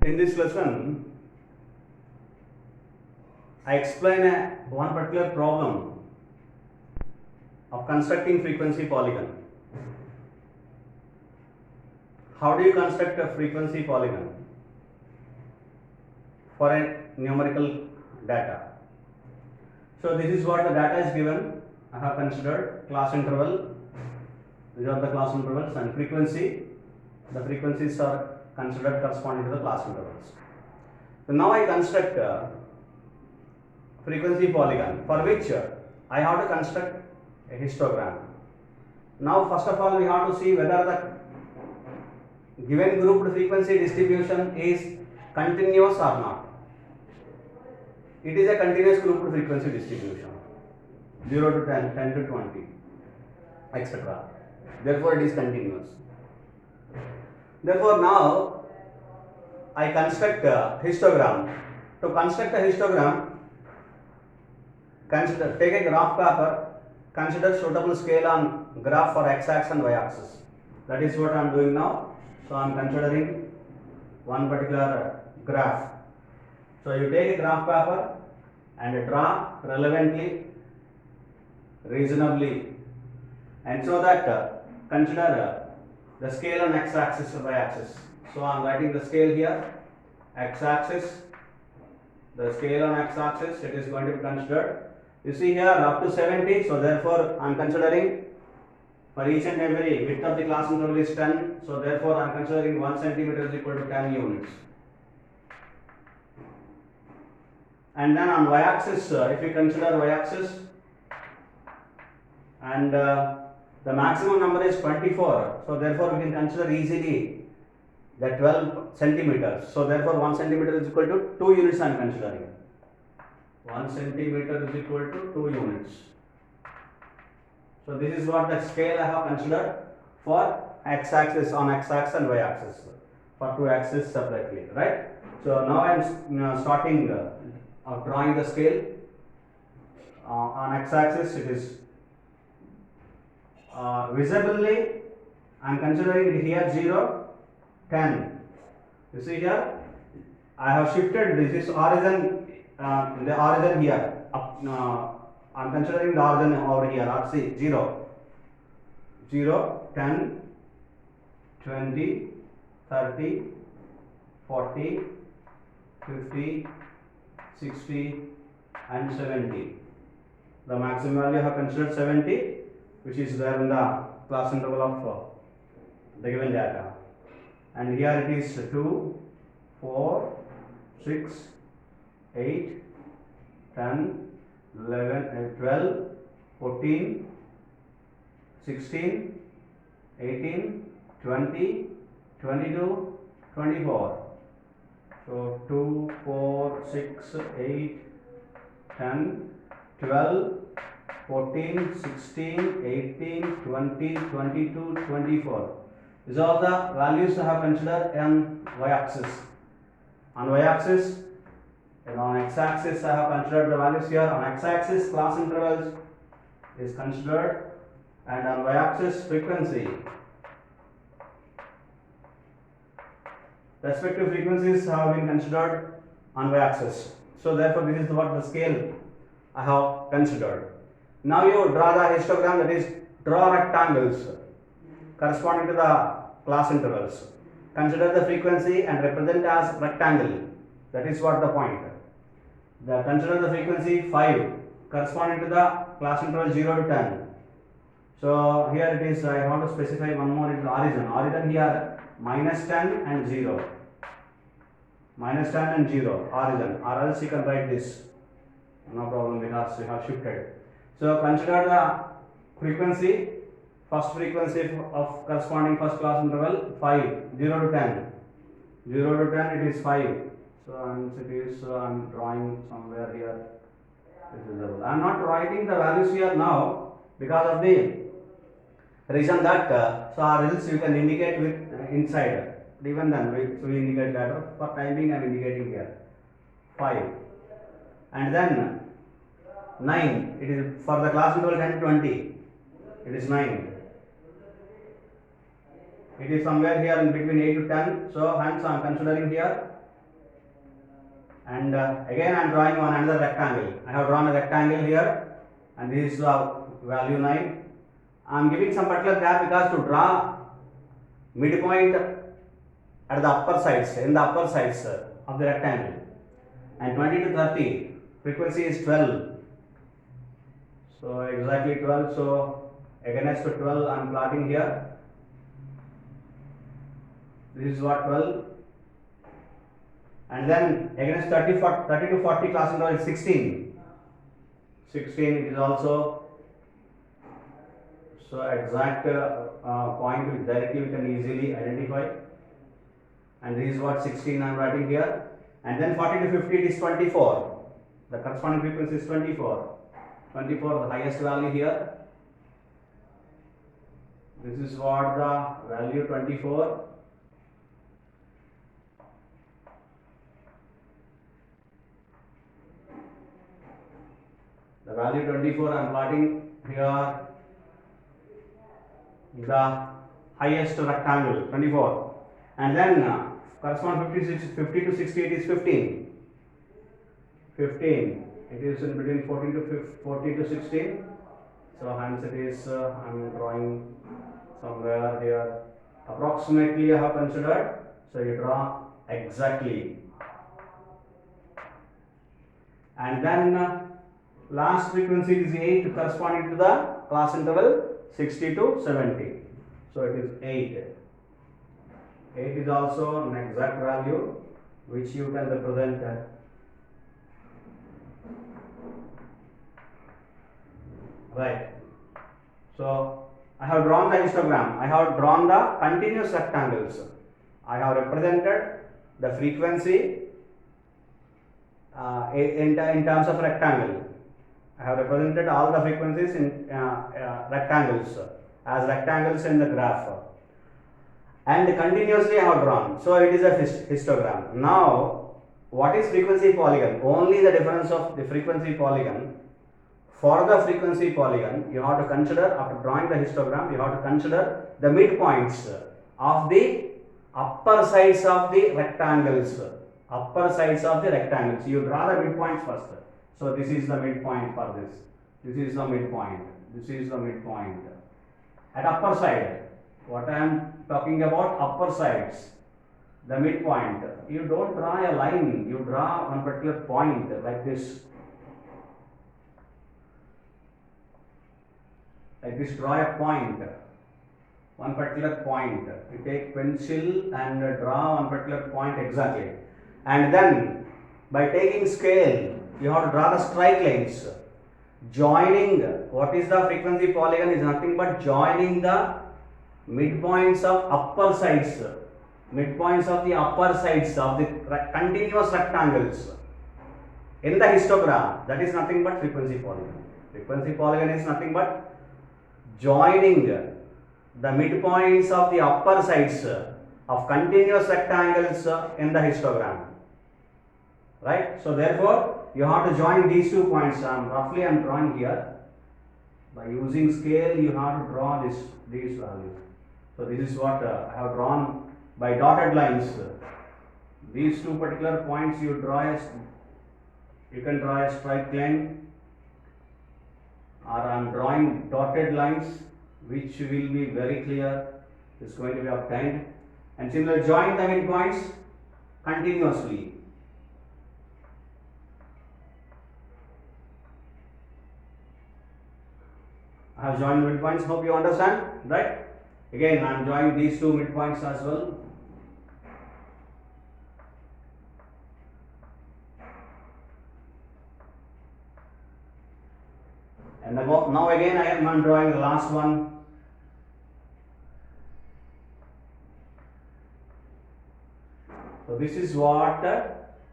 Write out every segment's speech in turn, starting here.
In this lesson, I explain one particular problem of constructing frequency polygon. How do you construct a frequency polygon for a numerical data? So this is what the data is given. I have considered class interval. These are the class intervals and frequency. The frequencies are considered corresponding to the class intervals. So now I construct a frequency polygon for which I have to construct a histogram. Now first of all we have to see whether the given grouped frequency distribution is continuous or not. It is a continuous grouped frequency distribution, 0 to 10, 10 to 20, etc. Therefore it is continuous. Therefore now I construct a histogram. To construct a histogram, take a graph paper, consider suitable scale on graph for x-axis and y-axis. That is what I am doing now. So I am considering one particular graph. So you take a graph paper and draw relevantly, reasonably, and so that consider the scale on x-axis and y-axis. So I am writing the scale here, x-axis, the scale on x-axis, it is going to be considered. You see here up to 70, so therefore I am considering for each and every width of the class interval is 10, so therefore I am considering 1 centimeter is equal to 10 units. And then on y-axis, if we consider y-axis, and the maximum number is 24, so therefore we can consider easily the 12 centimeters. So therefore 1 centimeter is equal to 2 units I am considering. 1 centimeter is equal to 2 units. So this is what the scale I have considered for x-axis, on x-axis and y-axis, for two axes separately, right? So now I am starting drawing the scale. On x-axis it is visibly I am considering it here 0, 10. You see here I have shifted this origin, the origin here up, I am considering the origin over here, RC 0, 0, 10, 20, 30, 40, 50, 60 and 70. The maximum value I have considered 70, which is there in the class interval of the given data. And here it is 2, 4, 6, 8, 10, 11, 12, 14, 16, 18, 20, 22, 24. So 2, 4, 6, 8, 10, 12, 14, 16, 18, 20, 22, 24. These are the values I have considered on y-axis. On y-axis and on x-axis I have considered the values here. On x-axis class intervals is considered, and on y-axis frequency. Respective frequencies have been considered on y-axis. So therefore this is what the scale I have considered. Now you draw the histogram, that is draw rectangles corresponding to the class intervals. Consider the frequency and represent as rectangle. That is what the point. Consider the frequency 5 corresponding to the class interval 0 to 10. So here it is, I want to specify one more, is origin. Origin here minus 10 and 0. Minus 10 and 0 origin, or else you can write this. No problem because we have shifted. So consider the frequency, first frequency of corresponding first class interval 5, 0 to 10. 0 to 10 it is 5. So it is, I am drawing somewhere here. I am not writing the values here now because of the reason that so our results you can indicate with inside. Even then we indicate that. For time being I am indicating here 5. And then 9, it is for the class interval 10 to 20, it is 9. It is somewhere here in between 8 to 10, so hence I am considering here And again I am drawing one another rectangle. I have drawn a rectangle here, and this is value 9. I am giving some particular gap because to draw midpoint at the upper sides, in the upper sides of the rectangle. And 20 to 30, frequency is 12. So exactly 12. So against to 12 I am plotting here. This is what 12. And then against 30 to 40 class interval is 16. 16 is also, so exact point which directly we can easily identify. And this is what 16 I am writing here. And then 40 to 50 it is 24. The corresponding frequency is 24. 24 the highest value here. This is what the value 24. The value 24 I am plotting here, the highest rectangle 24, and then correspond 50 to 60 it is 15. 15 it is in between 40 to 16. So hence it is I am drawing somewhere here approximately I have considered. So you draw exactly, and then last frequency is 8 corresponding to the class interval 60 to 70. So it is 8. 8 is also an exact value which you can represent. Right. So I have drawn the histogram. I have drawn the continuous rectangles. I have represented the frequency in terms of rectangle. I have represented all the frequencies in rectangles as rectangles in the graph, and continuously I have drawn. So it is a histogram. Now, what is frequency polygon? Only the difference of the frequency polygon. For the frequency polygon, you have to consider, after drawing the histogram, you have to consider the midpoints of the upper sides of the rectangles. Upper sides of the rectangles. You draw the midpoints first. So this is the midpoint for this. This is the midpoint. This is the midpoint. At upper side, what I am talking about, upper sides, the midpoint. You don't draw a line. You draw one particular point like this. Like this, draw a point. One particular point. You take pencil and draw one particular point exactly. And then by taking scale, you have to draw the straight lines. Joining, what is the frequency polygon is nothing but joining the midpoints of upper sides. Midpoints of the upper sides of the continuous rectangles. In the histogram, that is nothing but frequency polygon. Frequency polygon is nothing but joining the midpoints of the upper sides of continuous rectangles in the histogram. Right? So therefore, you have to join these 2 points. Roughly I am drawing here. By using scale, you have to draw these values. So this is what I have drawn by dotted lines. These 2 particular points you can draw a straight line, or I am drawing dotted lines which will be very clear, is going to be obtained. And similarly, join the midpoints continuously. I have joined midpoints, hope you understand, right? Again, I am joining these 2 midpoints as well. And now again I am drawing the last one. So this is what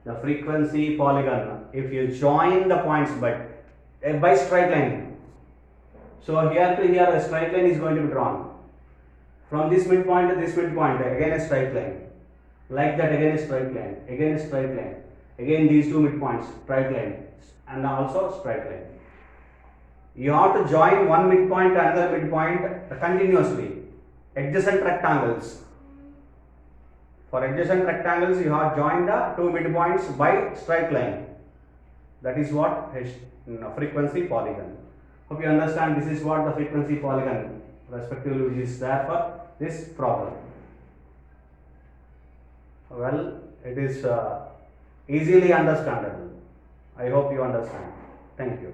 the frequency polygon. If you join the points by straight line. So here to here a straight line is going to be drawn. From this midpoint to this midpoint, again a straight line. Like that, again a straight line, again a straight line. Again these 2 midpoints, straight line, and also straight line. You have to join one midpoint to another midpoint continuously. Adjacent rectangles. For adjacent rectangles, you have joined the two midpoints by straight line. That is what frequency polygon. Hope you understand. This is what the frequency polygon respectively which is there for this problem. Well, it is easily understandable. I hope you understand. Thank you.